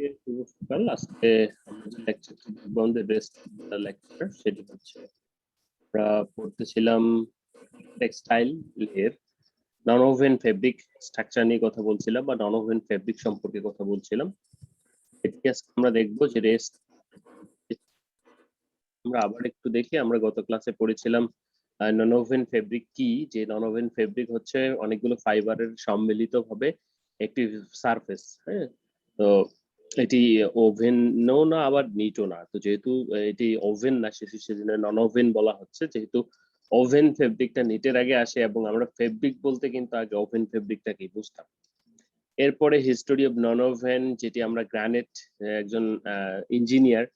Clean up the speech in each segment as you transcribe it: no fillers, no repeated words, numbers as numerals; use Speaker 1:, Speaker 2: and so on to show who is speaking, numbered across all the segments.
Speaker 1: সবাইকে শুভ সকাল। আজকে আমরা যে লেকচারটি দেখবো আমাদের রেস্ট লেকচার, সেটি হচ্ছে আমরা পড়তেছিলাম টেক্সটাইল এর নন ওভেন ফেব্রিক স্ট্রাকচার নিয়ে কথা বলছিলাম বা নন ওভেন ফেব্রিক সম্পর্কে কথা বলছিলাম। এটি আজকে আমরা দেখবো যে রেস্ট। আমরা আবার একটু দেখি, আমরা গত ক্লাসে পড়েছিলাম নন ওভেন ফেব্রিক কি, যে নন ওভেন ফেব্রিক হচ্ছে অনেকগুলো ফাইবারের সম্মিলিত ভাবে একটি সারফেস। হ্যাঁ, তো এটি ওভেনও না আবার নিটও না, তো যেহেতু এটি ওভেন না সেজন্য নন ওভেন বলা হচ্ছে। যেহেতু ওভেন ফেব্রিকটা নিটের আগে আসে এবং আমরা ফেব্রিক বলতে কিন্তু আগে ওভেন ফেব্রিকটাকেই বুঝতাম। এরপরে হিস্টোরি অফ নন ওভেন, যেটি আমরা গ্রানেট একজন ইঞ্জিনিয়ার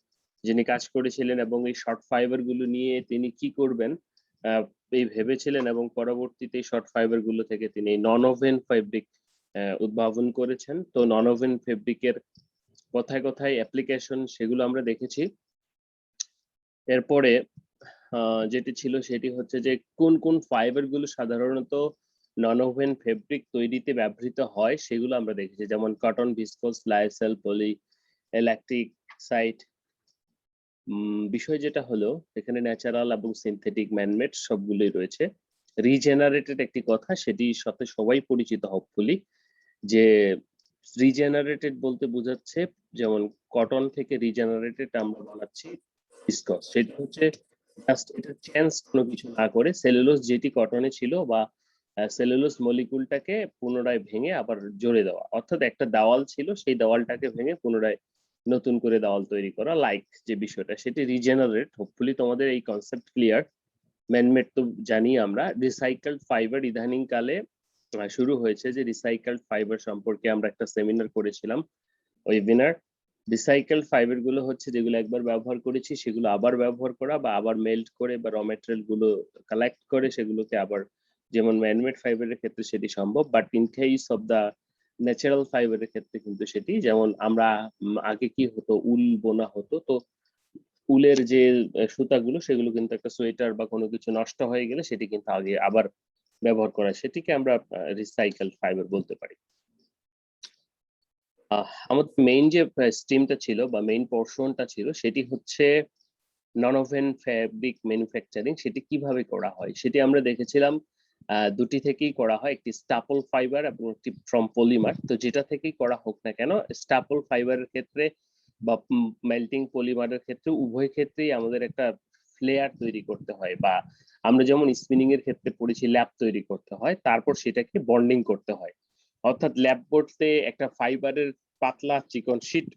Speaker 1: যিনি কাজ করেছিলেন এবং এই শর্ট ফাইবার গুলো নিয়ে তিনি কি করবেন এই ভেবেছিলেন এবং পরবর্তীতে শর্ট ফাইবার গুলো থেকে তিনি নন ওভেন ফেব্রিক উদ্ভাবন করেছেন। তো নন ওভেন ফেব্রিকের কথায় কথায় অ্যাপ্লিকেশন সেগুলো আমরা দেখেছি। এরপরে যেটি ছিল সেটি হচ্ছে যে কোন কোন ফাইবার গুলো সাধারণত নন ওভেন ফেব্রিক তৈরিতে ব্যবহৃত হয় সেগুলো আমরা দেখেছি, যেমন কটন, ভিসকোস, লাইসেল, পলি, ইলাস্টিক সাইট। বিষয় যেটা হলো এখানে ন্যাচারাল এবং সিনথেটিক ম্যানমেড সবগুলোই রয়েছে। রিজেনারেটেড একটি কথা, সেটির সাথে সবাই পরিচিত হোপফুলি, যে রিজেনারেটেড বলতে বোঝাচ্ছে যেমন কটন থেকে রিজেনারেটেড আমরা বানাচ্ছি ভিসকস, সেটা হচ্ছে জাস্ট এটা চেঞ্জ কোনো কিছু না করে সেলুলোজ যেটি কটনে ছিল বা সেলুলোজ মলিকুলটাকে পুনরায় ভেঙে আবার জোড়ে দেওয়া, অর্থাৎ একটা দেওয়াল ছিল সেই দেওয়ালটাকে ভেঙে পুনরায় নতুন করে দেওয়াল তৈরি করা, লাইক যে বিষয়টা সেটি রিজেনারেট। হোপফুলি তোমাদের এই কনসেপ্ট ক্লিয়ার। ম্যানমেড তো জানি আমরা। রিসাইকেলড ফাইবার ইদানিং কালে শুরু হয়েছে, যে রিসাইকেলড ফাইবার সম্পর্কে আমরা একটা সেমিনার করেছিলাম, ওয়েবিনার। রিসাইকেলড ফাইবার গুলো হচ্ছে যেগুলো একবার ব্যবহার করেছি সেগুলো আবার ব্যবহার করা বা আবার মেল্ট করে বা র মেটেরিয়াল গুলো কালেক্ট করে সেগুলোকে আবার, যেমন ম্যানমেড ফাইবারের ক্ষেত্রে সেটি সম্ভব, but in case of the natural ফাইবারের ক্ষেত্রে কিন্তু সেটি, যেমন আমরা আগে কি হতো, উল বোনা হতো, তো উলের যে সুতাগুলো সেগুলো কিন্তু একটা সোয়েটার বা কোনো কিছু নষ্ট হয়ে গেলে সেটি কিন্তু আগে আবার ব্যবহার করা, সেটিকে আমরা রিসাইকেল ফাইবার বলতে পারি। আমাদের মেইন যে স্ট্রিমটা ছিল বা মেইন পোর্শনটা ছিল সেটি হচ্ছে নন ওভেন ফ্যাব্রিক ম্যানুফ্যাকচারিং। সেটি কিভাবে করা হয় সেটি আমরা দেখেছিলাম। দুটি থেকেই করা হয়, একটি স্টাপল ফাইবার এবং একটি ফ্রম পলিমার। তো যেটা থেকেই করা হোক না কেন, স্টাপল ফাইবারের ক্ষেত্রে বা মেল্টিং পলিমারের ক্ষেত্রে উভয় ক্ষেত্রেই আমাদের একটা ফ্লেয়ার তৈরি করতে হয়, বা আমরা যেমন স্পিনিং এর ক্ষেত্রে পড়েছি ল্যাব তৈরি করতে হয়, তারপর সেটাকে বন্ডিং করতে হয়। অর্থাৎ ল্যাব করতে একটা ফাইবারের পাতলা চিকন শীট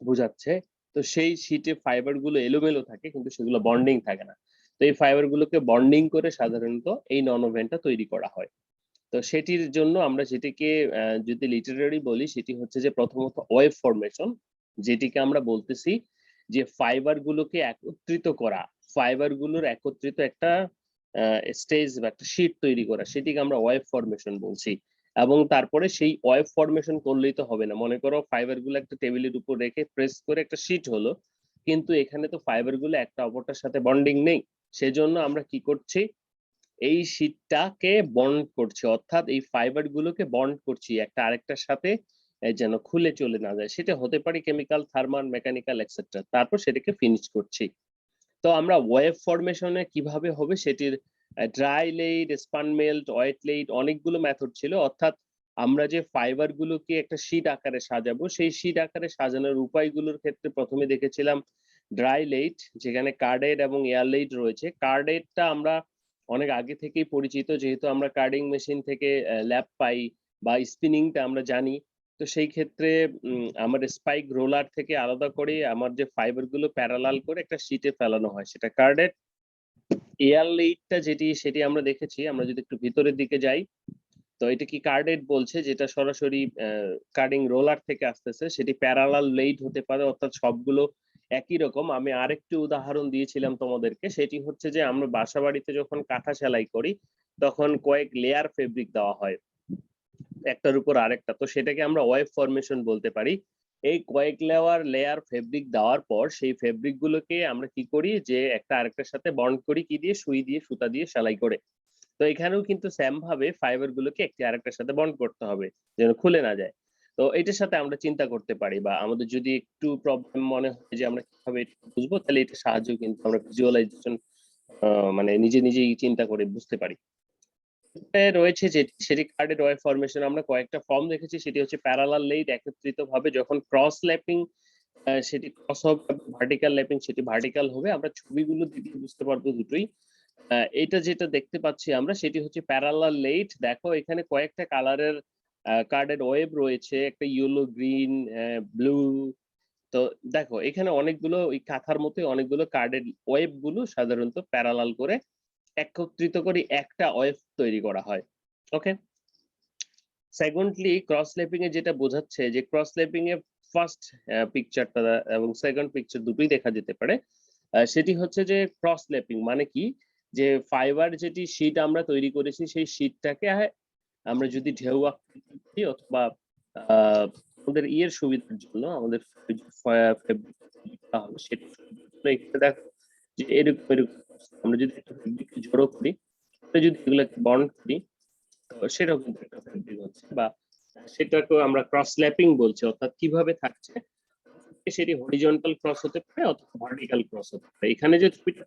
Speaker 1: বোঝাচ্ছে, তো সেই শীটে ফাইবার গুলো এলোমেলো থাকে কিন্তু সেগুলো বন্ডিং থাকে না। তো এই ফাইবার গুলোকে বন্ডিং করে সাধারণত এই নন ওভেনটা তৈরি করা হয়। তো সেটির জন্য আমরা যেটিকে যদি লিটারারি বলি সেটি হচ্ছে যে প্রথমত ওয়েভ ফরমেশন, যেটিকে আমরা বলতেছি যে ফাইবার গুলোকে একত্রিত করা, ফাইবার গুলোর একত্রিত একটা স্টেজ বা একটা শীট তৈরি করা, সেটিকে আমরা ওয়েভ ফরমেশন বলছি। এবং তারপরে সেই ওয়েভ ফরমেশন করলেই তো হবে না। মনে করো ফাইবার গুলো একটা টেবিলের উপর রেখে প্রেস করে একটা শীট হলো, কিন্তু এখানে তো ফাইবার গুলো একটা অপরটার সাথে বন্ডিং নেই। সেজন্য আমরা কি করছি, এই শীটটাকে বন্ড করছি, অর্থাৎ এই ফাইবার গুলোকে বন্ড করছি একটা আরেকটার সাথে, যেন খুলে চলে না যায়। সেটা হতে পারে কেমিক্যাল, থার্মাল, মেকানিক্যাল এক্সেট্রা। তারপর সেটাকে ফিনিশ করছি। তো আমরা ওয়েভ ফরমেশনে কিভাবে হবে সেটির dry laid, spun melt, wet laid অনেকগুলো মেথড ছিল। অর্থাৎ আমরা যে ফাইবার গুলোকে একটা শীট আকারে সাজাবো, সেই শীট আকারে সাজানোর উপায়গুলোর ক্ষেত্রে প্রথমে দেখেছিলাম ড্রাই লেইট, যেখানে কার্ডেড এবং এয়ার লেইট রয়েছে। কার্ডেডটা আমরা অনেক আগে থেকেই পরিচিত, যেহেতু আমরা কার্ডিং মেশিন থেকে ল্যাব পাই বা স্পিনিংটা আমরা জানি। তো সেই ক্ষেত্রে আমার স্পাইক রোলার থেকে আলাদা করে আমার যে ফাইবার গুলো প্যারালাল করে একটা শীটে ফেলানো হয়, সেটা কার্ডেড। এয়ার লেইটটা যেটি সেটি আমরা দেখেছি, আমরা যদি একটু ভিতরের দিকে যাই, তো এটা কি কার্ডেড বলছে, যেটা সরাসরি কার্ডিং রোলার থেকে আসতেছে, সেটি প্যারালাল লেইট হতে পারে, অর্থাৎ সবগুলো একই রকম। আমি আরেকটি উদাহরণ দিয়েছিলাম তোমাদেরকে, সেটি হচ্ছে যে আমরা বাসা বাড়িতে যখন কাঁথা সেলাই করি তখন কয়েক লেয়ার ফেব্রিক দেওয়া হয় একটার উপর আরেকটা, তো সেটাকে আমরা ওয়েভ ফরমেশন বলতে পারি। এই কয়েক লেয়ার ফেব্রিক দেওয়ার পর সেই ফেব্রিক গুলোকে আমরা কি করি, যে একটা আরেকটার সাথে বন্ড করি কি দিয়ে, সুই দিয়ে, সুতা দিয়ে সেলাই করে। তো এখানেও কিন্তু সেম ভাবে ফাইবার গুলোকে একটি আরেকটার সাথে বন্ড করতে হবে যেন খুলে না যায়। তো এটার সাথে আমরা চিন্তা করতে পারি, বা আমাদের যদি একটু প্রবলেম মনে হয় যে আমরা কিভাবে এটা বুঝবো, তাহলে এটা সাহায্য কিন্তু আমরা ভিজুয়ালাইজেশন মানে নিজেই চিন্তা করে বুঝতে পারি। রয়েছে যে সেটি কার্ডের ওয়েভ ফরমেশন, আমরা কয়েকটা ফর্ম দেখেছি। সেটি হচ্ছে প্যারালাল লেইট, একত্রিতভাবে যখন ক্রস ল্যাপিং সেটি ক্রস হবে, ভার্টিক্যাল ল্যাপিং সেটি ভার্টিক্যাল হবে। আমরা ছবিগুলো দেখে বুঝতে পারবো দুটোই। এটা যেটা দেখতে পাচ্ছি আমরা সেটি হচ্ছে প্যারালাল লেইট। দেখো এখানে কয়েকটা কালারের কার্ডের ওয়েভ রয়েছে, একটা ইয়েলো, গ্রিন, ব্লু। তো দেখো এখানে অনেকগুলো ওই কাঁথার মতো অনেকগুলো কার্ডের ওয়েভ গুলো সাধারণত প্যারালাল করে একত্রিত করে একটা ওয়েভ তৈরি করা হয়। ওকে, সেকেন্ডলি ক্রস ল্যাপিং এ যেটা বোঝাচ্ছে যে ক্রস ল্যাপিং এ ফার্স্ট পিকচারটা এবং সেকেন্ড পিকচার দুটোই দেখা যেতে পারে। সেটি হচ্ছে যে ক্রস ল্যাপিং মানে কি, যে ফাইবার যেটি শীট আমরা তৈরি করেছি সেই শীটটাকে আমরা যদি ঢেউ আকৃতি করি অথবা আমাদের ইয়ের সুবিধার জন্য আমাদের হবে সেটা এখানে দেখো যে এরকম এরকম আমরা যদি একটা ফেব্রিককে জড়ো করি, যদি এগুলোকে বন্ড করি, তো সেটাও কিন্তু একটা ফেব্রিক হচ্ছে, বা সেটাকেও আমরা ক্রস ল্যাপিং বলছি। অর্থাৎ কিভাবে থাকছে, সেটি হরিজন্টাল ক্রস হতে পারে অথবা ভার্টিক্যাল ক্রস হতে পারে। এখানে যে ছবিটা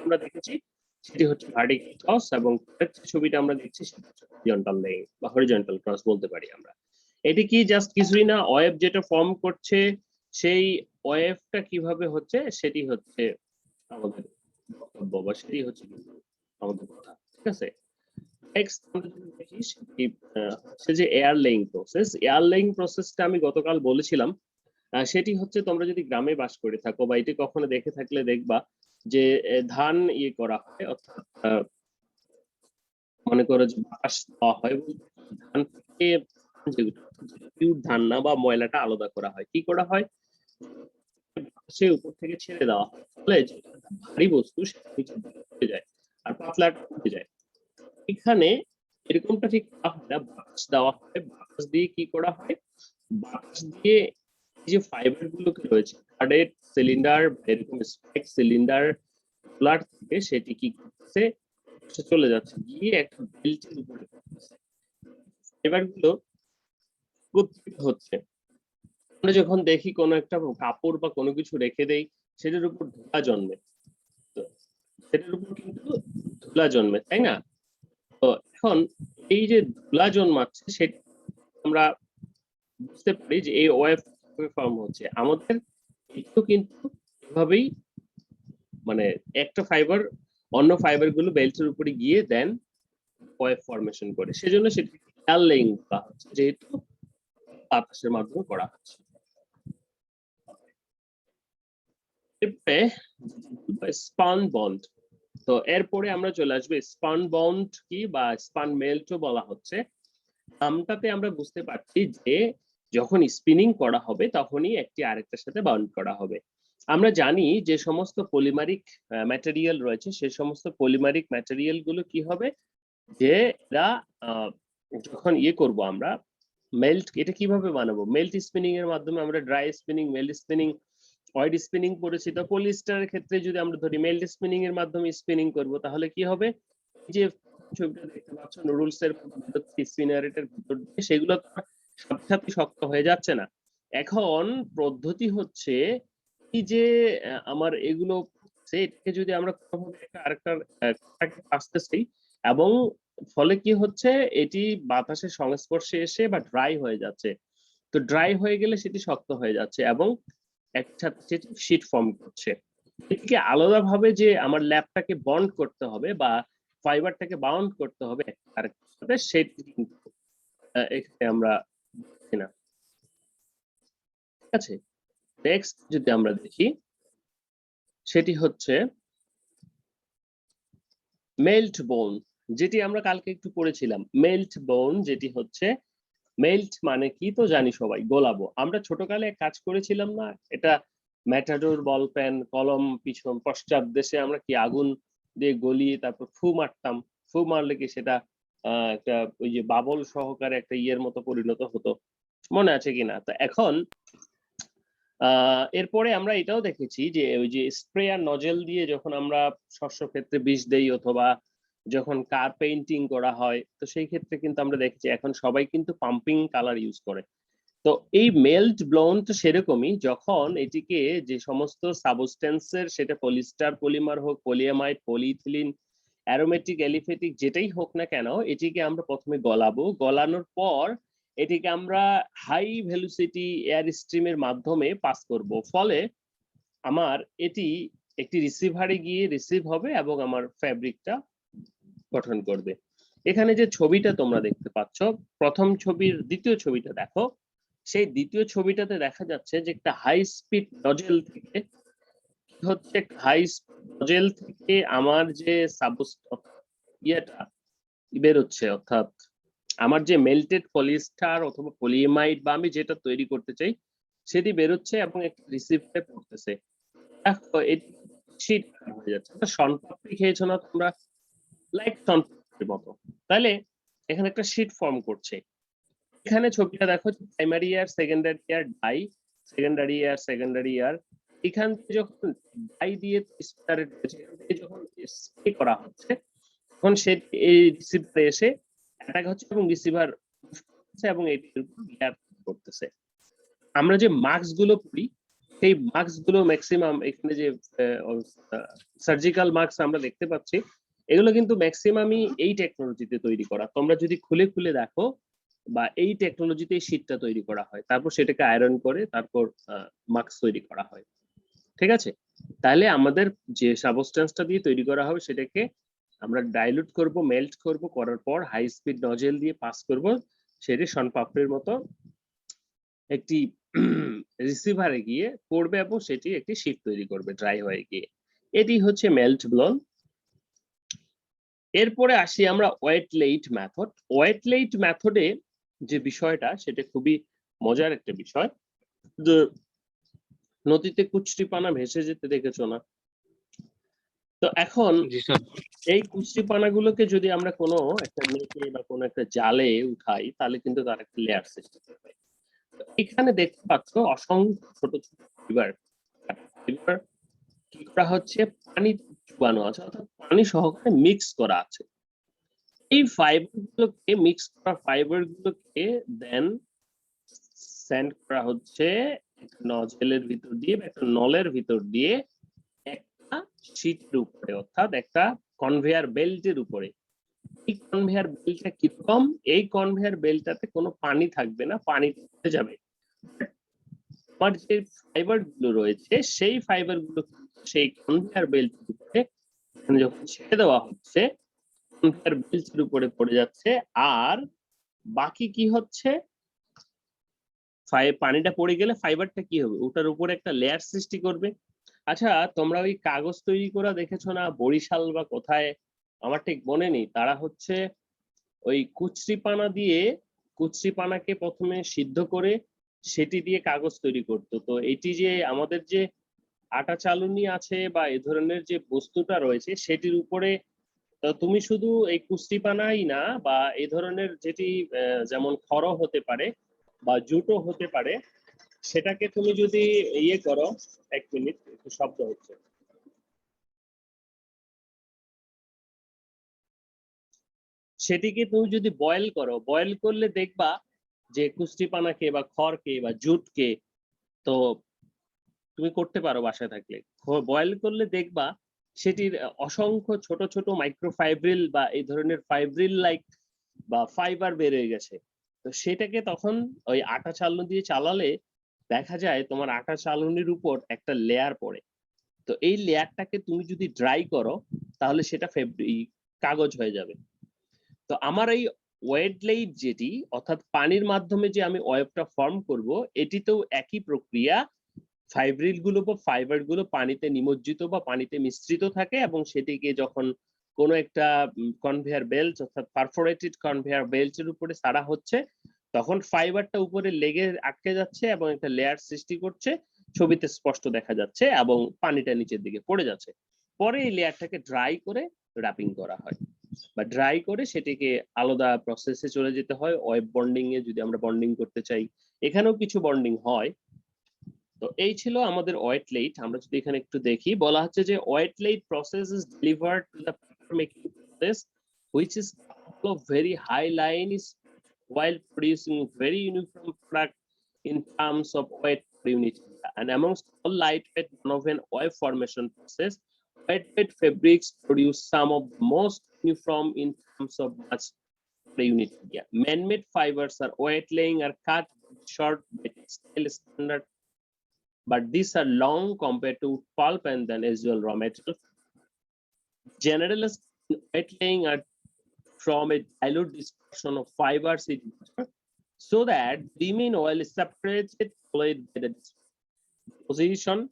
Speaker 1: আমরা দেখেছি সেটি হচ্ছে ভার্টিক্যাল ক্রস, এবং ছবিটা আমরা দেখছি সেটা হচ্ছে হরিজন্টাল লেইন বা হরিজন্টাল ক্রস বলতে পারি আমরা। এটি কি জাস্ট কিছুই না, ওয়েভ যেটা ফর্ম করছে সেই ওয়েভটা কিভাবে হচ্ছে সেটি হচ্ছে আমাদের বক্তব্য, বা সেটি হচ্ছে আমাদের কথা। ঠিক আছে, নেক্সট আমরা যদি দেখি সেটি যে air laying process. Air laying প্রসেসটা আমি গতকাল বলেছিলাম, সেটি হচ্ছে তোমরা যদি গ্রামে বাস করে থাকো বা এটি কখনো দেখে থাকলে দেখবা যে ধান ইয়ে করা হয়, অর্থাৎ মনে করো যে বাতাস দেওয়া হয়, ধান থেকে যেগুলো পিওর ধান না বা ময়লাটা আলাদা করা হয়। কি করা হয়, সে উপর থেকে ছেড়ে দেওয়া হয়, ফলে যেটা ভারী বস্তু সেটা নিচে পড়ে যায় আর পাতলাটা উঠে যায়। এখানে এরকমটা ঠিক হয় না, বাতাস দেওয়া হয়। বাতাস দিয়ে কি করা হয়, বাতাস দিয়ে যে ফাইবার গুলোকে রয়েছে কার্ডের সিলিন্ডার, এরকম স্পাইক সিলিন্ডার গুলার থেকে সেটি কি করছে, চলে যাচ্ছে গিয়ে একটা বেল্টের উপরে পড়তেছে। ফাইবার গুলো একত্রিত হচ্ছে। আমরা যখন দেখি কোনো একটা কাপড় বা কোনো কিছু রেখে দেই, সেটার উপর ধুলা জন্মে, তো সেটার উপর কিন্তু ধুলা জন্মে, তাই না? তো এখন এই যে ধুলা জন্মাচ্ছে সেটা আমরা বুঝতে পারি যে এই ওয়েভ ফর্ম হচ্ছে আমাদের এটাও কিন্তু এভাবেই, মানে একটা ফাইবার অন্য ফাইবার গুলো বেল্টের উপরে গিয়ে দেন ওয়েভ ফরমেশন করে। সেজন্য সেটা এয়ার লেইং বলা হচ্ছে, যেহেতু বাতাসের মাধ্যমে করা হচ্ছে। এরপরে স্পান বন্ড। তো এরপরে আমরা চলে আসবো স্পান বন্ড কি বা স্পান মেল্টও বলা হচ্ছে। নামটাতে আমরা বুঝতে পারছি যে যখন স্পিনিং করা হবে তখনই একটি আরেকটার সাথে বন্ড করা হবে। আমরা জানি যে সমস্ত পলিমারিক ম্যাটেরিয়াল রয়েছে, সে সমস্ত পলিমারিক ম্যাটেরিয়াল গুলো কি হবে, যে এরা যখন ইয়ে করব আমরা মেল্ট, এটা কিভাবে বানাবো, মেল্ট স্পিনিং এর মাধ্যমে। আমরা dry spinning, melt spinning, wet spinning করেছি। তো পলিস্টারের ক্ষেত্রে যদি আমরা ধরি মেল্ট স্পিনিং এর মাধ্যমে স্পিনিং করব, তাহলে কি হবে, যে ছবিটা দেখতে পাচ্ছ নুডলস এর স্পিনারেটের ভিতর দিয়ে সেগুলো সাথে সাথে শক্ত হয়ে যাচ্ছে না। এখন পদ্ধতি হচ্ছে এই যে আমার এগুলো এটাকে যদি আমরা কোনোভাবে আরেকটা আসতেছি, এবং ফলে কি হচ্ছে, এটি বাতাসের সংস্পর্শে এসে বা ড্রাই হয়ে যাচ্ছে। তো ড্রাই হয়ে গেলে সেটি শক্ত হয়ে যাচ্ছে এবং একসাথে শীট ফর্ম করছে। এটিকে আলাদাভাবে যে আমার ল্যাবটাকে বন্ড করতে হবে বা ফাইবারটাকে বাউন্ড করতে হবে আরেকটার সাথে, সেটি কিন্তু এখানে আমরা দেখছি না। ঠিক আছে, নেক্সট যদি আমরা দেখি সেটি হচ্ছে মেল্ট বোন, যেটি আমরা কালকে একটু পড়েছিলাম। মেল্ট বোন যেটি হচ্ছে, মেল্ট মানে কি তো জানি সবাই, গোলাবো। আমরা ছোটকালে কাজ করেছিলাম না, এটা ম্যাটাডোর বল পেন কলম পিছন পশ্চাৎ দেশে আমরা কি আগুন দিয়ে গলিয়ে তারপর ফু মারতাম, ফু মারলে কি সেটা একটা ওই যে বাবল সহকারে একটা ইয়ের মতো পরিণত হতো, মনে আছে কিনা? তো এখন এরপরে আমরা এটাও দেখেছি যে ওই যে স্প্রে আর নজেল দিয়ে যখন আমরা শস্য ক্ষেত্রে বিষ দেই অথবা যখন কার পেইন্টিং করা হয়, তো সেই ক্ষেত্রে কিন্তু আমরা দেখেছি এখন সবাই কিন্তু পাম্পিং কালার ইউজ করে। তো এই মেল্ট ব্লোন তো সেরকমই, যখন এটিকে যে সমস্ত সাবস্টেন্সের, সেটা পলিস্টার পলিমার হোক, পলিয়ামাইড, পলিইথিলিন, অ্যারোমেটিক, এলিফেটিক, যেটাই হোক না কেন, এটিকে আমরা প্রথমে গলাবো। গলানোর পর এটিকে আমরা হাই ভেলোসিটি এয়ার স্ট্রিমের মাধ্যমে পাস করব, ফলে আমার এটি একটি রিসিভারে গিয়ে রিসিভ হবে এবং আমার ফ্যাব্রিকটা গঠন করবে। এখানে যে ছবিটা তোমরা দেখতে পাচ্ছ, প্রথম ছবির দ্বিতীয় ছবিটা দেখো, সেই দ্বিতীয় ছবিটাতে দেখা যাচ্ছে যে একটা হাই স্পিড নজেল থেকে হাই নজেল থেকে আমার যে ইয়েটা বেরোচ্ছে, অর্থাৎ আমার যে মেল্টেড পলিস্টার অথবা পলিএমাইড বা আমি যেটা তৈরি করতে চাই সেটি বেরোচ্ছে এবং একটা রিসিভারে পড়তেছে। দেখো এটি শীট হয়ে যাচ্ছে। শনপাপড়ি খেয়েছো না তোমরা? লাইক শনপাপড়ির মতো, তাহলে এখানে একটা শীট ফর্ম করছে। এখানে ছবিটা দেখো, প্রাইমারি ইয়ার, সেকেন্ডারি ইয়ার, ডাই, সেকেন্ডারি ইয়ার, এখান থেকে যখন ডাই দিয়ে যখন স্প্রে করা হচ্ছে, তখন সে এই রিসিভারে এসে অ্যাটাক হচ্ছে এবং রিসিভার এবং এটির উপর লেয়ার করতেছে। আমরা যে মাস্ক গুলো পরি, সেই মাস্ক গুলো ম্যাক্সিমাম এখানে যে সার্জিক্যাল মাস্ক আমরা দেখতে পাচ্ছি, এগুলো কিন্তু ম্যাক্সিমামই এই টেকনোলজিতে তৈরি করা। তোমরা যদি খুলে খুলে দেখো, বা এই টেকনোলজিতে শীটটা তৈরি করা হয়, তারপর সেটাকে আয়রন করে তারপর মাস্ক তৈরি করা হয়। ঠিক আছে, তাহলে আমাদের যে সাবস্টেন্সটা দিয়ে তৈরি করা হবে সেটাকে আমরা ডাইলুট করব, মেল্ট করব, করার পর হাই স্পিড নজেল দিয়ে পাস করব, সেটি শনপাপড়ির মতো একটি রিসিভারে গিয়ে পড়বে এবং সেটি একটি শীট তৈরি করবে ড্রাই হয়ে গিয়ে। এটি হচ্ছে মেল্ট ব্লোন। এরপরে আসি আমরা ওয়েটলেইট মেথড। ওয়েটলেইট মেথডে যে বিষয়টা, সেটা খুবই মজার একটা বিষয়। নদীতে কুচটিপানা ভেসে যেতে দেখেছো না? তো এখন এই কুচটিপানাগুলোকে যদি আমরা কোনো একটা নেটে বা কোনো একটা জালে উঠাই, তাহলে কিন্তু তার একটা লেয়ার সৃষ্টি করবে। এখানে দেখতে পাচ্ছ অসংখ্য ছোট ছোট ফাইবার কি করা হচ্ছে, পানি চুবানো আছে, অর্থাৎ পানি সহকারে মিক্স করা আছে। এই ফাইবারগুলোকে, মিক্স করা ফাইবারগুলোকে দেন সেন্ড করা হচ্ছে নজেলের ভিতর দিয়ে বা একটা নলের ভিতর দিয়ে একটা শীটের উপরে, অর্থাৎ একটা কনভেয়ার বেল্টের উপরে। এই কনভেয়ার বেল্টটা কিরকম? এই কনভেয়ার বেল্টটাতে কোনো পানি থাকবে না, পানি উঠে যাবে। আমার যে ফাইবার গুলো রয়েছে, সেই ফাইবার গুলো সেই কনভেয়ার বেল্টের উপরে যখন ছেড়ে দেওয়া হচ্ছে, কনভেয়ার বেল্টের উপরে পড়ে যাচ্ছে। আর বাকি কি হচ্ছে, পানিটা পড়ে গেলে ফাইবারটা কি হবে, ওটার উপরে একটা লেয়ার সৃষ্টি করবে। আচ্ছা, তোমরা ওই কাগজ তৈরি করা দেখেছো না বরিশাল বা কোথায়, আমার ঠিক মনে নেই, তারা হচ্ছে ওই কুচরিপানাকে প্রথমে সিদ্ধ করে সেটি দিয়ে কাগজ তৈরি করতো। তো এটি যে আমাদের যে আটা চালুনি আছে বা এ ধরনের যে বস্তুটা রয়েছে, সেটির উপরে তুমি শুধু এই কুচরিপানাই না, বা এ ধরনের যেটি যেমন খড় হতে পারে বা জুটও হতে পারে, সেটাকে তুমি যদি ইয়ে করো, এক মিনিট একটু শব্দ হচ্ছে, সেটিকে তুমি যদি বয়েল করো, বয়েল করলে দেখবা যে কুচরিপানাকে বা খড়কে বা জুটকে, তো তুমি করতে পারো বাসায় থাকলে, বয়েল করলে দেখবা সেটির অসংখ্য ছোট ছোট মাইক্রোফাইব্রিল বা এই ধরনের ফাইব্রিল লাইক বা ফাইবার বের হয়ে গেছে। তো সেটাকে তখন ওই আটা চালনি দিয়ে চালালে দেখা যায় তোমার আটা চালনির উপর একটা লেয়ার পড়ে। তো এই লেয়ারটাকে তুমি যদি ড্রাই করো, তাহলে সেটা কাগজ হয়ে যাবে। তো আমার এই ওয়েটলেইট যেটি, অর্থাৎ পানির মাধ্যমে যে আমি ওয়েবটা ফর্ম করব, এটিতেও একই প্রক্রিয়া। ফাইব্রিল গুলো বা ফাইবার গুলো পানিতে নিমজ্জিত বা পানিতে মিশ্রিত থাকে এবং সেটিকে যখন কোনো একটা কনভেয়ার বেল্ট, অর্থাৎ পারফোরেটেড কনভেয়ার বেল্টের উপরে ছাড়া হচ্ছে, তখন ফাইবারটা উপরে লেগে আটকে যাচ্ছে এবং একটা লেয়ার সৃষ্টি করছে, ছবিতে স্পষ্ট দেখা যাচ্ছে, এবং পানিটা নিচের দিকে পড়ে যাচ্ছে। পরে এই লেয়ারটাকে ড্রাই করে র্যাপিং করা হয়, বা ড্রাই করে সেটিকে আলাদা প্রসেসে চলে যেতে হয়। ওয়েব বন্ডিং এ যদি আমরা বন্ডিং করতে চাই, এখানেও কিছু বন্ডিং হয়। তো এই ছিল আমাদের ওয়েটলেইট। আমরা যদি এখানে একটু দেখি, বলা হচ্ছে যে wet laid process is delivered to the paper making process which is of very high line is while producing very uniform product in terms of weight per unit area. And amongst all lightweight nonwoven wave formation process, lightweight fabrics produce some of the most uniform in terms of mass per unit area. Man-made fibers are weight laying or cut short by textile standard, but these are long compared to pulp and then as well raw material. Generally, weight laying are from a dilute dispersion of fibers in water, so that remain oil is separated followed by the dispersion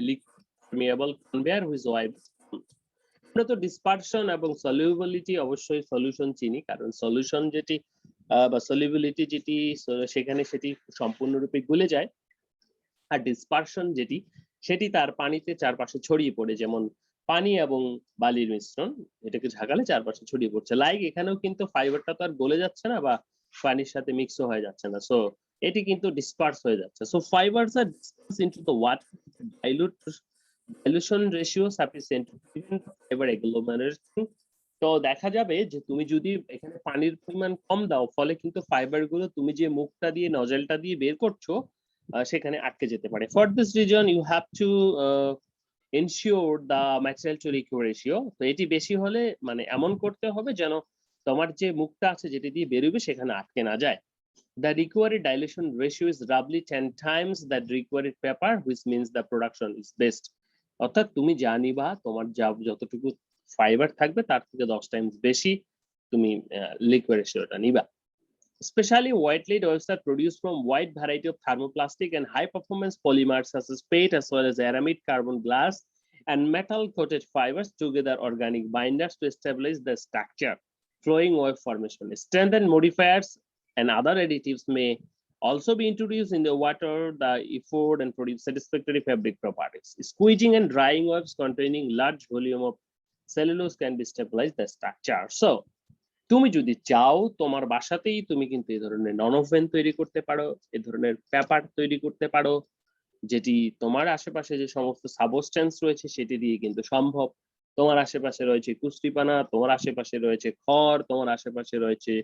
Speaker 1: liquid permeable conveyor which oil আমরা তো dispersion এবং solubility অবশ্যই solution চিনি, কারণ solution যেটি বা solubility যেটি সেখানে সেটি সম্পূর্ণরূপে গলে যায়, আর ডিসপারশন যেটি সেটি তার পানিতে চারপাশে ছড়িয়ে পড়ে, যেমন পানি এবং বালির মিশ্রণ এটাকে ঝাঁকালে চারপাশে ছড়িয়ে পড়ছে। লাইক এখানেও কিন্তু ফাইবারটা তো আর গলে যাচ্ছে না বা পানির সাথে মিক্সও হয়ে যাচ্ছে না, সো এটি কিন্তু ডিসপার্স হয়ে যাচ্ছে। So fibres are disperse into the water dilution ratio sufficient to prevent fiber agglomeration. তো দেখা যাবে যে তুমি যদি এখানে পানির পরিমাণ কম দাও, ফলে কিন্তু ফাইবার গুলো তুমি যে মুখটা দিয়ে নজলটা দিয়ে বের করছো সেখানে আটকে যেতে পারে। For this reason you have to ensure the material to liquid ratio. তো এটি বেশি হলে মানে এমন করতে হবে যেন তোমার যে মুখটা আছে যেটি দিয়ে বেরোবে সেখানে আটকে না যায়। The required dilution ratio is roughly 10 times that required paper, which means the production is best. অর্থাৎ তুমি জানিবা তোমার যতটুকু ফাইবার থাকবে তার থেকে 10 টাইমস বেশি তুমি লিকুইড রেশিওটা নিবা। Especially white-laid oils are produced from wide variety of thermoplastic and high-performance polymers such as PET as well as aramid, carbon glass, and metal-coated fibers together organic binders to stabilize the structure, flowing wave formation. Strengthened modifiers and other additives may also be introduced in the water, the effort, and produce satisfactory fabric properties. Squeezing and drying waves containing large volume of cellulose can destabilize the structure. So, তুমি যদি চাও তোমার বাসাতেই তুমি কিন্তু এই ধরনের non-woven তৈরি করতে পারো, এই ধরনের পেপার তৈরি করতে পারো, যেটি তোমার আশেপাশে যে সমস্ত সাবস্টেন্স রয়েছে সেটি দিয়ে কিন্তু সম্ভব। তোমার আশেপাশে রয়েছে কুস্তিপানা, তোমার আশেপাশে রয়েছে খড়, তোমার আশেপাশে রয়েছে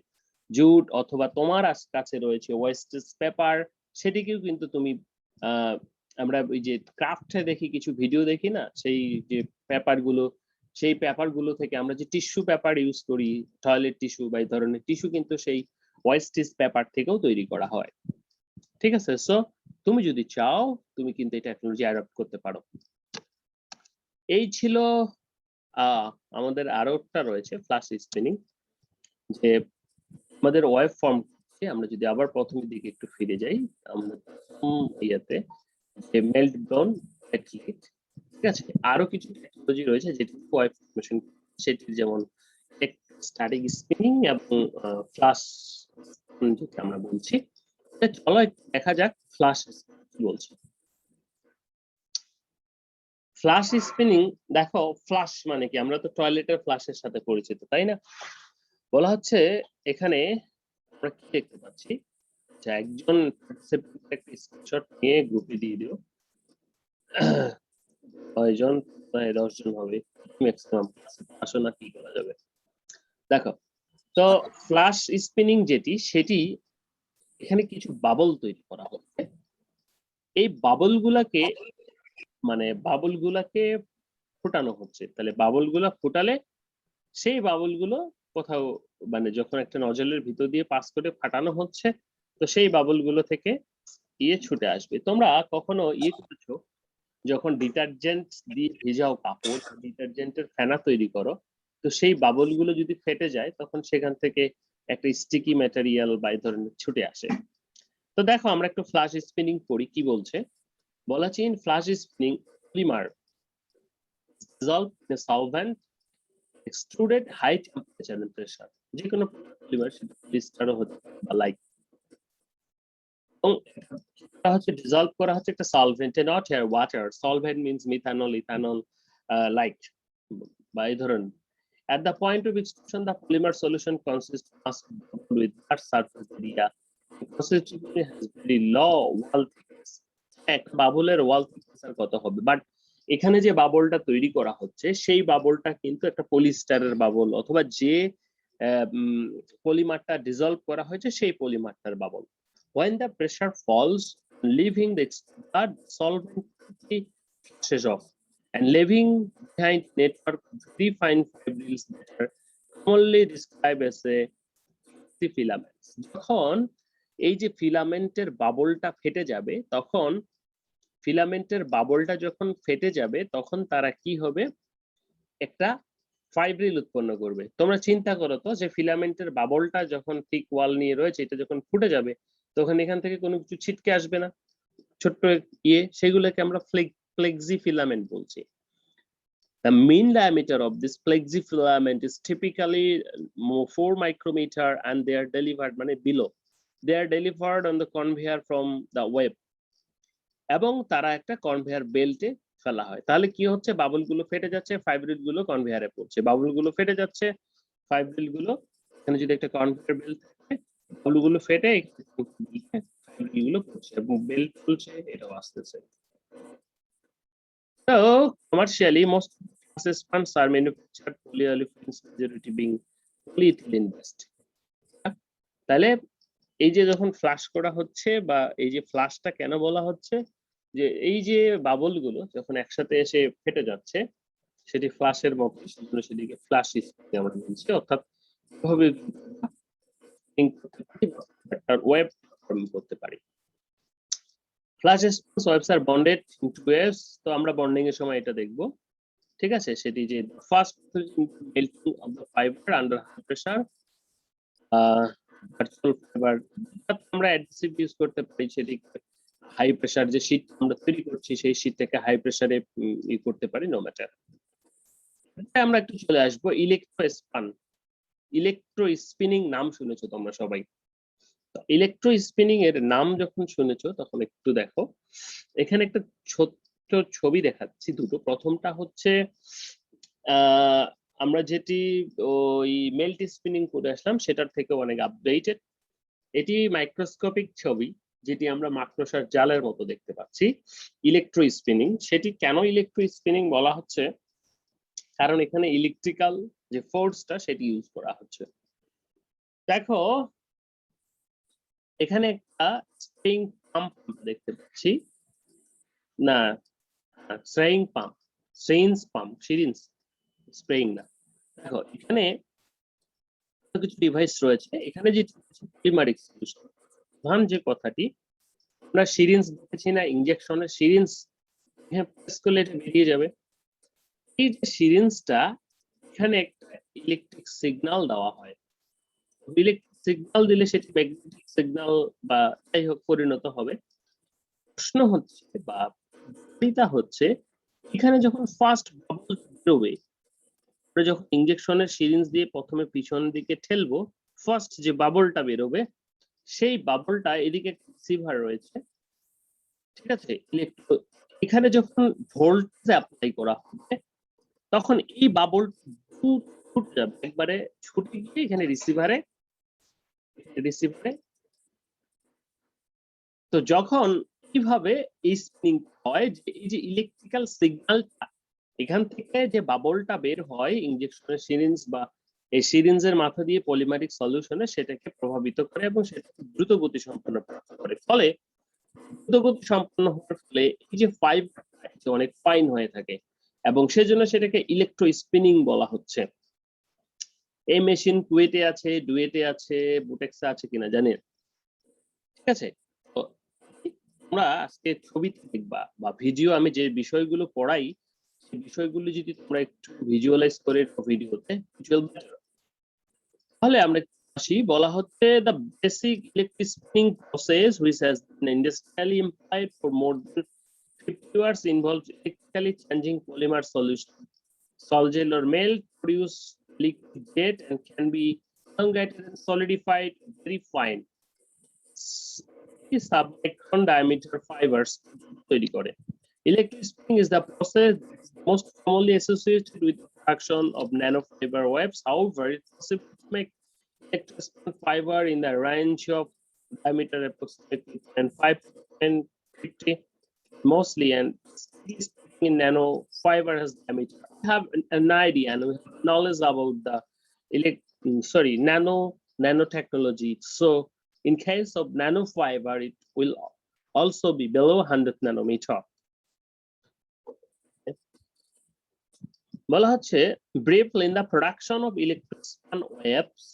Speaker 1: জুট, অথবা তোমার কাছে রয়েছে ওয়েস্টেজ পেপার, সেটিকেও কিন্তু তুমি আমরা ওই যে ক্রাফটে দেখি কিছু ভিডিও দেখি না, সেই যে পেপারগুলো, সেই পেপারগুলো থেকে আমরা যে টিস্যু পেপার ইউজ করি, টয়লেট টিস্যু বা এই ধরনের টিস্যু কিন্তু সেই ওয়েস্টেজ পেপার থেকেও তৈরি করা হয়। ঠিক আছে, সো তুমি যদি চাও তুমি কিন্তু এই টেকনোলজি অ্যাডপ্ট করতে পারো। এই ছিল আমাদের আরো একটা রয়েছে ফ্ল্যাশ স্পিনিং, যে আমাদের ওয়েভ ফর্ম আমরা যদি আবার প্রথমের দিকে একটু ফিরে যাই, আমরা ইয়াতে যে মেল্ট ডাউন অ্যাটলিট, ঠিক আছে, আরো কিছু টেকনোলজি রয়েছে যেটি ওয়েভ ফর্মেশন, সেটি যেমন স্ট্যাটিক স্পিনিং এবং ফ্ল্যাশ যেটা আমরা বলছি। চলো একটু দেখা যাক ফ্ল্যাশ কি বলছে। ফ্ল্যাশ স্পিনিং, দেখো ফ্ল্যাশ মানে কি, আমরা তো টয়লেটের ফ্ল্যাশের সাথে পরিচিত, তাই না? বলা হচ্ছে এখানে আমরা কি দেখতে পাচ্ছি যে একজন একটা স্ক্রিনশট নিয়ে গ্রুপে দিয়ে দিও, 6 জন 10 জন হবে ম্যাক্সিমাম, আসো না কি করা যাবে। দেখো, তো ফ্ল্যাশ স্পিনিং যেটি, সেটি এখানে কিছু বাবল তৈরি করা হচ্ছে। এই বাবলগুলাকে ফোটানো হচ্ছে। তাহলে বাবলগুলা ফোটালে সেই বাবলগুলো কোথাও মানে যখন একটা নজলের ভিতর দিয়ে পাস করে ফাটানো হচ্ছে, তো সেই বাবলগুলো থেকে ছুটে আসবে। তোমরা কখনো করেছো যখন ডিটারজেন্ট দিয়ে ভেজাও কাপড়, ডিটারজেন্টের ফেনা তৈরি করো, তো সেই বাবলগুলো যদি ফেটে যায় তখন সেখান থেকে একটা স্টিকি ম্যাটেরিয়াল বা এই ধরনের ছুটে আসে। তো দেখো আমরা একটু ফ্ল্যাশ স্পিনিং করি, কি বলছে। বলা আছে in flash spinning polymer dissolved in a solvent extruded high temperature and pressure, যে কোনো পলিমার সেটা পলিস্টারও হতে পারে বা লাইক, এটা হচ্ছে ডিসলভ করা হচ্ছে একটা সলভেন্টে, not here water. Solvent means methanol, ethanol, like বা এই ধরনের। At the point of extrusion, the polymer solution consists with that surface area. The consistency has very low wall thickness. একটা বাবলের ওয়াল থিকনেস কত হবে, বাট এখানে যে বাবলটা তৈরি করা হচ্ছে সেই বাবলটা কিন্তু একটা পলিস্টারের বাবল, অথবা যে পলিমারটা ডিজলভ করা হয়েছে সেই পলিমারটার bubble. When the pressure falls, leaving the solvent flashes off and leaving behind network of very fine fibrils that are commonly described as a filaments. যখন এই যে ফিলামেন্টের বাবলটা ফেটে যাবে, তখন ফিলামেন্টের বাবলটা যখন ফেটে যাবে তখন তারা কি হবে, একটা ফাইব্রিল উৎপন্ন করবে। তোমরা চিন্তা করো তো যে ফিলামেন্টের বাবলটা যখন থিক ওয়াল নিয়ে রয়েছে, এটা যখন ফুটে যাবে তখন এখান থেকে কোনো কিছু ছিটকে আসবে না, ছোট্ট সেগুলোকে আমরা ফ্লেক্সি ফিলামেন্ট বলছি। The mean diameter of this flexi filament is typically 4 micrometer and they are delivered below. They are delivered on the conveyor from the web. এবং তারা একটা কনভেয়ার বেল্টে ফেলা হয়। তাহলে কি হচ্ছে, বাবল গুলো ফেটে যাচ্ছে, ফাইব্রিল গুলো কনভেয়ারে পড়ছে, বাবল গুলো ফেটে যাচ্ছে, ফাইব্রিল গুলো, এখানে যদি একটা কনভেয়ার বেল্ট থাকে, বাবল গুলো ফেটে ফাইব্রিল গুলো পড়ছে এবং বেল্ট চলছে, এটাও আসতেছে। So commercially, most process funds are manufactured polyolefins, majority being polyethylene based. তাহলে এই যে যখন ফ্লাশ করা হচ্ছে বা এই যে ফ্লাশটা কেন বলা হচ্ছে, যে এই যে বাবল গুলো যখন একসাথে এসে ফেটে যাচ্ছে সেটি ফ্লাশের মতো, সেজন্য সেটিকে ফ্লাশ স্প্রিং আমরা বলছি, অর্থাৎ কিভাবে ওয়েব ফর্ম করতে পারি। ফ্লাশ স্প্রিং ওয়েবস আর বন্ডেড ইনটু ওয়েভস, তো আমরা বন্ডিং এর সময় এটা দেখব, ঠিক আছে। সেটি যে first melting of the fiber under high pressure, virtual fiber আমরা অ্যাডহেসিভ ইউজ করতে পারি, সেটি হাই প্রেসার যে শীট আমরা তৈরি করছি সেই শীট থেকে হাই প্রেসারে ই করতে পারি, নো ম্যাটার। আমরা একটু চলে আসবো ইলেকট্রো স্পিনিং, নাম শুনেছো তোমরা সবাই। ইলেকট্রো স্পিনিং এর নাম যখন শুনেছো তখন একটু দেখো, এখানে একটা ছোট্ট ছবি দেখাচ্ছি দুটো। প্রথমটা হচ্ছে আমরা যেটি ওই মেল্ট স্পিনিং করে আসলাম সেটার থেকে অনেক আপডেটেড। এটি মাইক্রোস্কোপিক ছবি, যেটি আমরা মাকড়সার জালের মতো দেখতে পাচ্ছি। ইলেকট্রো স্পিনিং, সেটি কেন ইলেকট্রো স্পিনিং বলা হচ্ছে, কারণ এখানে ইলেকট্রিক্যাল যে ফোর্সটা সেটি ইউজ করা হচ্ছে। দেখো এখানে একটা স্প্রিং পাম্প দেখতে পাচ্ছি, না স্প্রেইং পাম্প, সিরিঞ্জ স্প্রেইং না। দেখো এখানে কিছু ডিভাইস রয়েছে, এখানে যে পলিমারিক সলিউশন, প্রধান যে কথাটি, আমরা সিরিঞ্জ দেখেছি না, ইনজেকশনের সিরিঞ্জ, এখানে প্রেস করলে এটা বেরিয়ে যাবে। এই যে সিরিঞ্জটা, এখানে একটা ইলেকট্রিক সিগন্যাল দেওয়া হয়, ইলেকট্রিক সিগন্যাল দিলে সেটি ম্যাগনেটিক সিগন্যাল বা যাই হোক পরিণত হবে। প্রশ্ন হচ্ছে বা এটা হচ্ছে, এখানে যখন ফার্স্ট বাবল বেরোবে, আমরা যখন ইনজেকশনের সিরিঞ্জ দিয়ে প্রথমে পিছন দিকে ঠেলবো, ফার্স্ট যে বাবলটা বেরোবে সেই বাবলটা এদিকে রিসিভার রয়েছে, ঠিক আছে। এখানে যখন ভোল্টেজ অ্যাপ্লাই করা হবে তখন এই বাবল ছুটে যাবে, একবারে ছুটে গিয়ে এখানে রিসিভারে। তো যখন কিভাবে এই স্প্রিং হয়, যে এই যে ইলেকট্রিক্যাল সিগন্যালটা এখান থেকে যে বাবলটা বের হয় ইনজেকশনের সিরিঞ্জ বা এই সিরিঞ্জের মাথা দিয়ে পলিমারিক সলিউশনে, সেটাকে প্রভাবিত করে এবং সেটাকে দ্রুত গতি সম্পন্ন করে। ফলে দ্রুত গতি সম্পন্ন হওয়ার ফলে এই যে ফাইবার অনেক ফাইন হয়ে থাকে এবং সেজন্য সেটাকে ইলেকট্রো স্পিনিং বলা হচ্ছে। এই মেশিন কুয়েটে আছে, ডুয়েটে আছে, বুটেক্সে আছে কিনা জানি না, ঠিক আছে। তো তোমরা আজকে ছবিতে দেখবা বা ভিডিও, আমি যে বিষয়গুলো পড়াই সেই বিষয়গুলো যদি তোমরা একটু ভিজুয়ালাইজ করে ভিডিওতে, তাহলে আমরা আসি। বলা হচ্ছে the basic electric spinning process which has been industrially employed for more than 50 years involves electrically changing polymer solution, solid or melt, produce liquid jet and can be elongated and solidified very fine sub-micron diameter fibers তৈরি করে। Electric spinning is the process that is most commonly associated with the production of nanofiber webs. However, it's possible to make electric spun fiber in the range of diameter approximately 5 to 1050 mostly, and in nanofiber has diameter. We have an idea and we have knowledge about the sorry, nanotechnology. So in case of nanofiber, it will also be below 100 nanometer. বলা হচ্ছে briefly in the production of electron waves,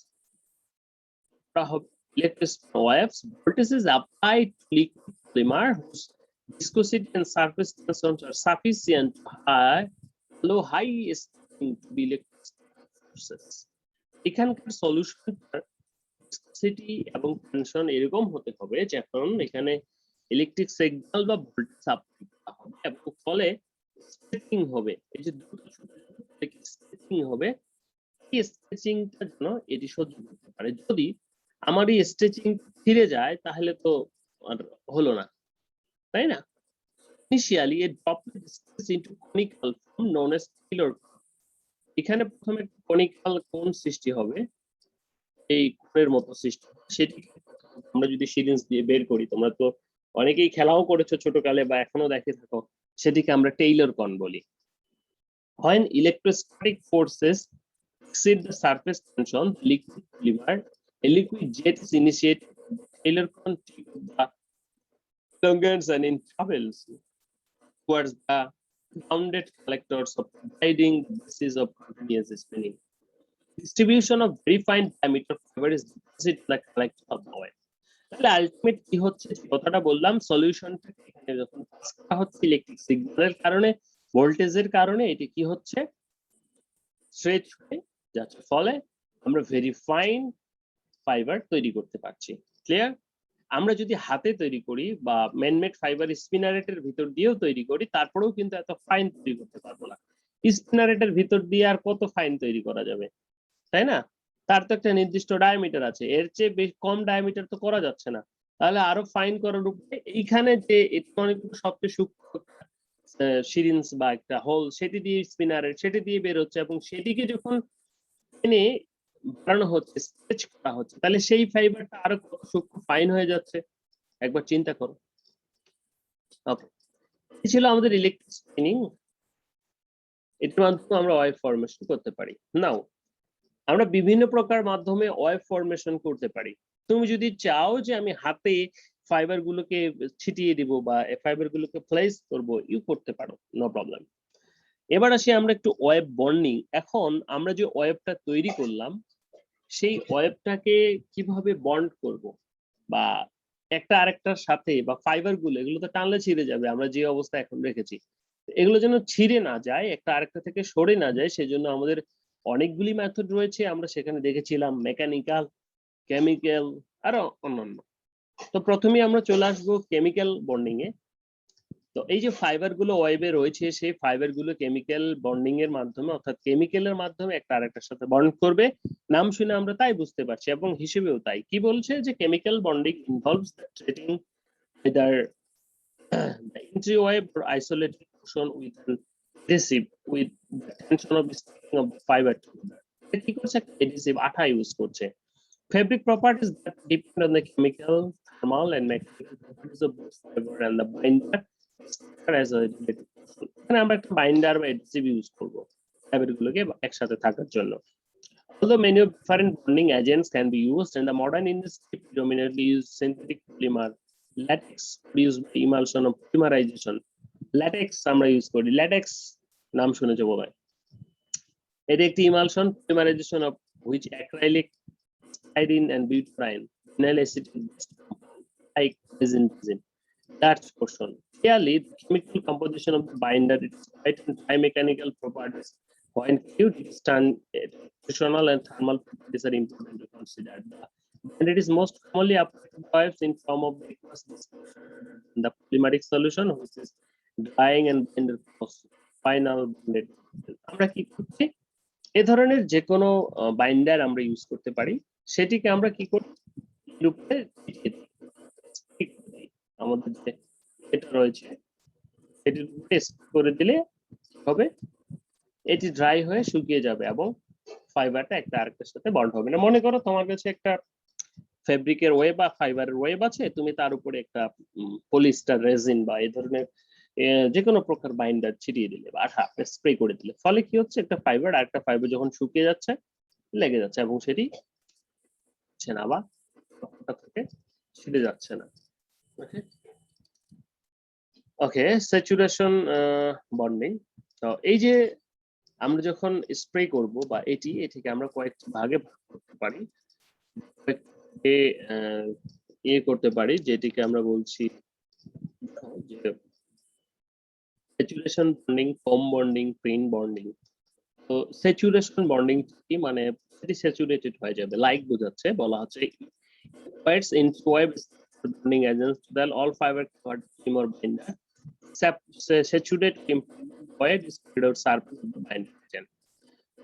Speaker 1: voltage is applied to liquid polymer whose viscosity and surface tensions are sufficient to allow high stretching to be electrolysis. এখানকার solution viscosity এবং tension এরকম হতে হবে যখন এখানে electric signal বা voltage supply করা হবে এবং ফলে স্ট্রেচিং হবে। এই যে দুটো স্ট্রেচিং হবে, এই স্ট্রেচিংটা যেন এটি সহ্য করতে পারে। যদি আমার এই স্ট্রেচিং ফিরে যায় তাহলে তো আর হলো না, তাই না? Initially a droplet stretch into conical form known as Taylor. এখানে প্রথমে কনিক্যাল কোণ সৃষ্টি হবে, এই কোণের মতো সৃষ্টি, সেটি আমরা যদি সিরিঞ্জ দিয়ে বের করি, তোমরা তো অনেকেই খেলাও করেছো ছোটকালে বা এখনো দেখে থাকো, সেটিকে আমরা টেইলর কণ বলি। When electrostatic forces exceed the surface tension, liquid polymer, a liquid jet is initiated. Taylor cone the elongates and in travels towards the grounded collectors of providing the basis of continuous spinning. Distribution of very fine diameter fiber is deposited in the collector of the wire. তাহলে ultimate কি হচ্ছে, যে কথাটা বললাম, সলিউশনটা এখানে যখন pass করা হচ্ছে ইলেকট্রিক সিগন্যালের কারণে, ভোল্টেজের কারণে, এটি কি হচ্ছে, স্ট্রেচ হয়ে যাচ্ছে, ফলে আমরা ভেরি ফাইন ফাইবার তৈরি করতে পারছি। ক্লিয়ার? আমরা যদি হাতে তৈরি করি বা ম্যানমেড ফাইবার স্পিনারেটের ভিতর দিয়েও তৈরি করি, তারপরেও কিন্তু এত ফাইন তৈরি করতে পারবো না। স্পিনারেটের ভিতর দিয়ে আর কত ফাইন তৈরি করা যাবে, তাই না? তার তো একটা নির্দিষ্ট ডায়ামিটার আছে, এর চেয়ে বেশি কম ডায়ামিটার তো করা যাচ্ছে না। তাহলে আরো ফাইন করার উপরে এইখানে যে অনেকগুলো সবচেয়ে সূক্ষ্ম সিরিঞ্জ বা একটা হোল, সেটি দিয়ে স্পিনারেট, সেটি দিয়ে বের হচ্ছে, এবং সেটিকে যখন এনে বাড়ানো হচ্ছে, স্ট্রেচ করা হচ্ছে, তাহলে সেই ফাইবারটা আরো কত সূক্ষ্ম ফাইন হয়ে যাচ্ছে, একবার চিন্তা করো। ওকে, এই ছিল আমাদের ইলেকট্রিক স্পিনিং। এটার মাধ্যমে আমরা ওয়েভ ফরমেশন করতে পারি। নাও আমরা বিভিন্ন প্রকার মাধ্যমে ওয়েভ ফরমেশন করতে পারি। তুমি যদি চাও যে আমি হাতে ফাইবার গুলোকে ছিটিয়ে দিব বা ফাইবার গুলোকে প্লেস করব, ইউ করতে পারো, নো প্রবলেম। এবার আসি আমরা একটু ওয়েভ বন্ডিং। এখন আমরা যে ওয়েভটা তৈরি করলাম, সেই ওয়েভটাকে কিভাবে বন্ড করব, বা একটা আরেকটার সাথে, বা ফাইবার গুলো, এগুলো তো টানলে ছিঁড়ে যাবে আমরা যে অবস্থা এখন রেখেছি, এগুলো যেন ছিঁড়ে না যায়, একটা আরেকটা থেকে সরে না যায়, সেজন্য আমাদের অনেকগুলি মেথড রয়েছে। আমরা সেখানে দেখেছিলাম মেকানিক্যাল, কেমিক্যাল, আরো অন্যান্য। তো প্রথমেই আমরা চলে আসবো কেমিক্যাল বন্ডিং এ। তো এই যে ফাইবার গুলো ওয়েবে রয়েছে, সেই ফাইবার গুলো কেমিক্যাল বন্ডিং এর মাধ্যমে, অর্থাৎ কেমিক্যালের মাধ্যমে একটা আরেকটার সাথে বন্ড করবে। নাম শুনে আমরা তাই বুঝতে পারছি, এবং হিসেবেও তাই। কি বলছে যে chemical bonding involves the treating either the entry wave or isolated portion with an adhesive with the tension of sticking of the fiber together. কি করছে, adhesive আঠা ইউজ করছে। Fabric properties that depend on the chemical, thermal and mechanical properties of both fiber and the binder as a related portion. এখানে আমরা একটা binder বা adhesive use করব fibre গুলোকে একসাথে থাকার জন্য। Although many of different bonding agents can be used, and the modern industry predominantly use synthetic polymer, latex produced by emulsion of polymerization. Latex আমরা ইউজ করি, latex নাম শুনেছো বোধহয়। এটা একটি emulsion polymerization of which acrylic, styrene and butadiene, vinyl acetate based compound like resin. That's portion. Clearly, the chemical composition of the binder, its quite and mechanical properties, when viewed functional and thermal properties are important to consider. And it is most commonly applied to waves in form of aqueous dispersion, the polymeric solution, which is drying and binder final bonded. আমরা কি করছি, এই ধরনের যে কোনো binder আমরা use করতে পারি, সেটিকে আমরা কি করি, এর উপরে আমাদের যে এটা রয়েছে এটির উপরে করে দিলে হবে, এটি ড্রাই হয়ে শুকিয়ে যাবে এবং ফাইবারটা একটা আরেকটার সাথে বন্ড হবে না। মনে করো তোমার কাছে একটা ফেব্রিকের ওয়েব বা ফাইবারের ওয়েব আছে, তুমি তার উপরে একটা পলিস্টার রেজিন বা এই ধরনের যে কোনো প্রকার বাইন্ডার ছিটিয়ে দিলে বা আঠা স্প্রে করে দিলে, ফলে কি হচ্ছে, একটা ফাইবার আর একটা ফাইবার যখন শুকিয়ে যাচ্ছে, লেগে যাচ্ছে এবং সেটি হচ্ছে না বা থেকে ছিঁড়ে যাচ্ছে না। ওকে ওকে স্যাচুরেশন বন্ডিং। তো এই যে আমরা যখন স্প্রে করব বা এটিকে আমরা কয়েকটি ভাগে ভাগ করতে পারি, ইয়ে করতে পারি যেটিকে আমরা বলছি যে saturation bonding, foam bonding, print bonding. তো স্যাচুরেশন বন্ডিং কি মানে সেটি স্যাচুরেটেড হয়ে যাবে, লাইক বোঝাচ্ছে, বলা হচ্ছে Fights in web bonding agents then all fiber covered film or binder saturate void spread out surface of the binder agent.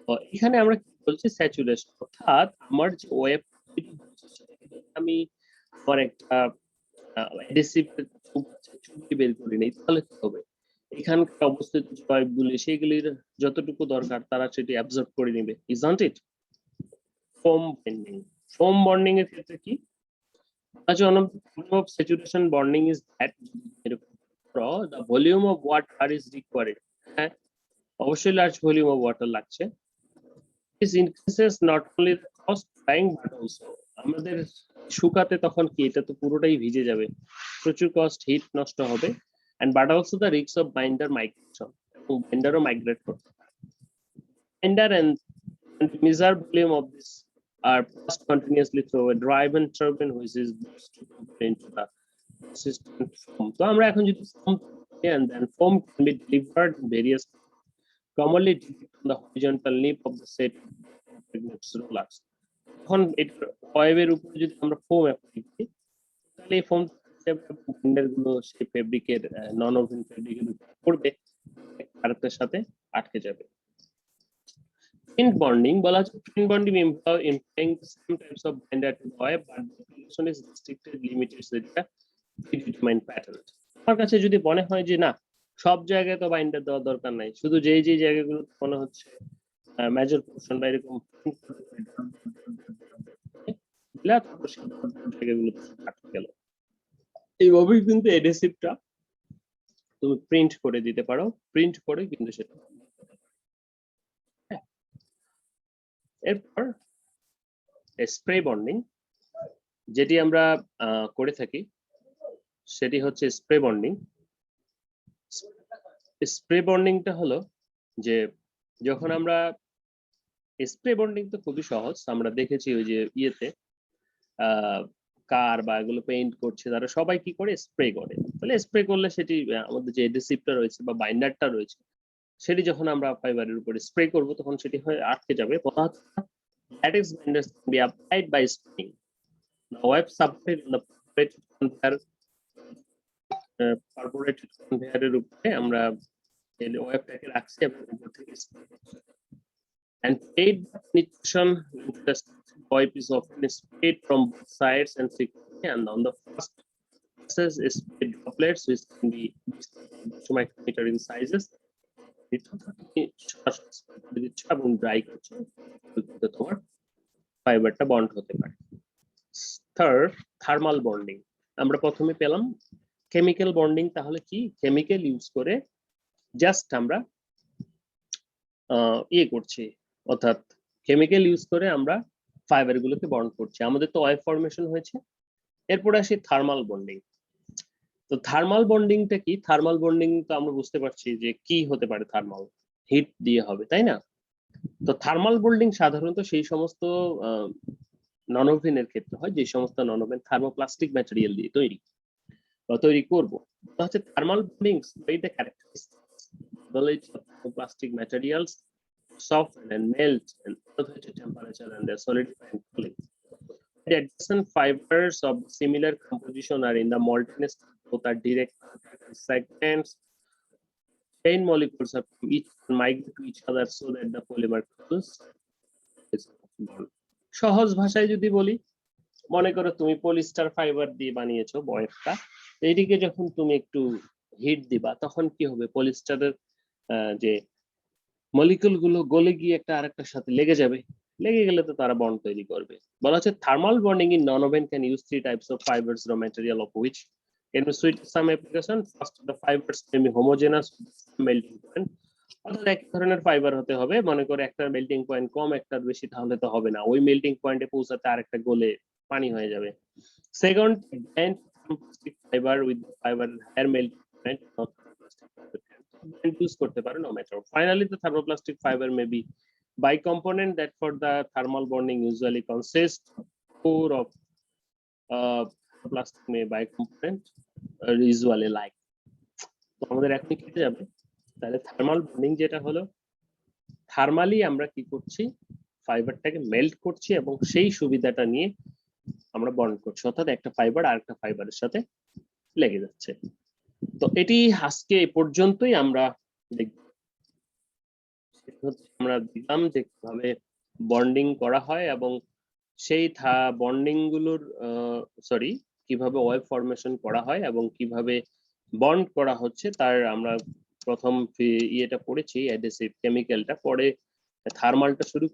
Speaker 1: তো এখানে আমরা কি বলছি স্যাচুরেশন, অর্থাৎ আমার যে ওয়েব আমি আমার একটা অ্যাডহেসিভ ছবি বের করে নেই, তাহলে কি হবে? এখানকার অবস্থিত জয়েবগুলি সেগুলির যতটুকু দরকার তারা সেটি অ্যাবজর্ব করে নেবে, isn't it? Foam bonding, foam bonding এর ক্ষেত্রে কি one of saturation bonding is that the volume of water is required. অবশ্যই large volume of water লাগছে। This increases not only the cost drying but also আমাদের শুকাতে তখন কি এটা তো পুরোটাই ভিজে যাবে, প্রচুর কস্ট হিট নষ্ট হবে, and but also the risks of binder migration, binder migrate করতে পারে। Binder and measure volume of this are passed continuously through a driven turbine which is used to pump into the persistent foam. So আমরা এখন যদি foam and then foam can be delivered in various commonly depicted on the horizontal lip of the set rollers. এখন এটা ওয়েবের উপরে যদি আমরা foam apply করি তাহলে এই ফোম বিন্ডার গুলো সেই ফেব্রিকের নন ওভেন ফেব্রিকের উপর পড়বে, আরেকটার সাথে আটকে যাবে। Print bonding বলা হচ্ছে print bonding employing some types of binder to the web but the application is restricted limited to the predetermined pattern. আমার কাছে যদি মনে হয় যে না সব জায়গায় তো বাইন্ডার দেওয়া দরকার নাই, শুধু যেই যেই জায়গাগুলো মনে হচ্ছে মেজর পোরশন বা এরকম জায়গাগুলো আটকে গেল, এইভাবেই কিন্তু এডহেসিভটা তুমি প্রিন্ট করে দিতে পারো, প্রিন্ট করে কিন্তু সেটা। এরপর স্প্রে বন্ডিং যেটি আমরা করে থাকি সেটি হচ্ছে স্প্রে বন্ডিং। স্প্রে বন্ডিংটা হলো যে যখন আমরা স্প্রে বন্ডিং তো খুবই সহজ, আমরা দেখেছি ওই যে ইয়েতে কার বা এগুলো পেইন্ট করছে তারা সবাই কি করে স্প্রে করে, তাহলে স্প্রে করলে সেটি আমাদের যে এডহেসিভটা রয়েছে বা বাইন্ডারটা রয়েছে সেটি যখন আমরা ফাইবারের উপরে স্প্রে করব তখন সেটি হয়ে আটকে যাবে। latex binders can be applied by spraying the web substrate on the perforated conveyor এর উপরে আমরা এই ওয়েবটাকে রাখছি এবং উপর থেকে স্প্রে করছি। And paid penetration web is often sprayed from both sides and frequently, and on the first process is sprayed droplets which can be 2 micrometer in sizes. এবং ড্রাই করছে তোমার ফাইবারটা বন্ড হতে পারে। Third, thermal bonding. আমরা প্রথমে পেলাম chemical bonding, তাহলে কি কেমিক্যাল ইউজ করে জাস্ট আমরা ইয়ে করছি, অর্থাৎ কেমিক্যাল ইউজ করে আমরা ফাইবার গুলোকে বন্ড করছি, আমাদের তো ওয়েভ ফরমেশন হয়েছে। এরপরে আসি থার্মাল বন্ডিং। তো থার্মাল বন্ডিংটা কি? থার্মাল বন্ডিং তো আমরা বুঝতে পারছি যে কি হতে পারে, থার্মাল হিট দিয়ে হবে, তাই না? তো থার্মাল বন্ডিং সাধারণত সেই সমস্ত নন ওভেনের ক্ষেত্রে হয় যে সমস্ত নন ওভেন থার্মোপ্লাস্টিক ম্যাটেরিয়াল দিয়ে তৈরি করব। হচ্ছে thermal bonding by the characteristics knowledge of thermoplastic materials soften and melt and elevated temperature and their solidify and cooling. The adjacent fibers of similar composition are in the molten state, both are direct segments. Chain molecules are each migrate to each other so that the polymer couples is bond. সহজ ভাষায় যদি বলি, মনে করো তুমি polyester fibre দিয়ে বানিয়েছো বয়েরটা, এইদিকে যখন তুমি একটু হিট দিবা তখন কি হবে, পলিস্টারের যে মলিকুল গুলো গলে গিয়ে একটা আরেকটার সাথে লেগে যাবে, লেগে গেলে তো তারা বন্ড তৈরি করবে। বলা হচ্ছে thermal bonding in non woven can use 3 types of fibers raw material of which can be suited some application. First, the fibers can be homogeneous melting point. অর্থাৎ এক ধরনের ফাইবার হতে হবে, মনে করে একটার মেল্টিং পয়েন্ট কম একটার বেশি, তাহলে তো হবে না, ওই মেল্টিং পয়েন্টে পৌঁছাতে আরেকটা গলে পানি হয়ে যাবে। Second, band plastic fiber with fiber higher melting point use করতে পারে no matter. Finally, the thermoplastic fiber may be bicomponent that for the thermal bonding usually consists core of plastic may bicomponent usually like. তো আমাদের এখন কেটে যাবে, তাহলে thermal bonding যেটা হলো, থার্মালি আমরা কি করছি, ফাইবারটাকে মেল্ট করছি এবং সেই সুবিধাটা নিয়ে আমরা বন্ড করছি, অর্থাৎ একটা ফাইবার আরেকটা ফাইবারের সাথে লেগে যাচ্ছে। তো এটি আজকে এই পর্যন্তই আমরা দেখব। আমরা দেখলাম যে কিভাবে বন্ডিং করা হয় এবং সেই বন্ডিং গুলোর কিভাবে ওয়েব ফরমেশন করা হয় এবং কিভাবে বন্ড করা হচ্ছে তার আমরা প্রথম ইয়েটা পড়েছি, অ্যাডহেসিভ কেমিক্যালটা, পরে থার্মালটা শুরু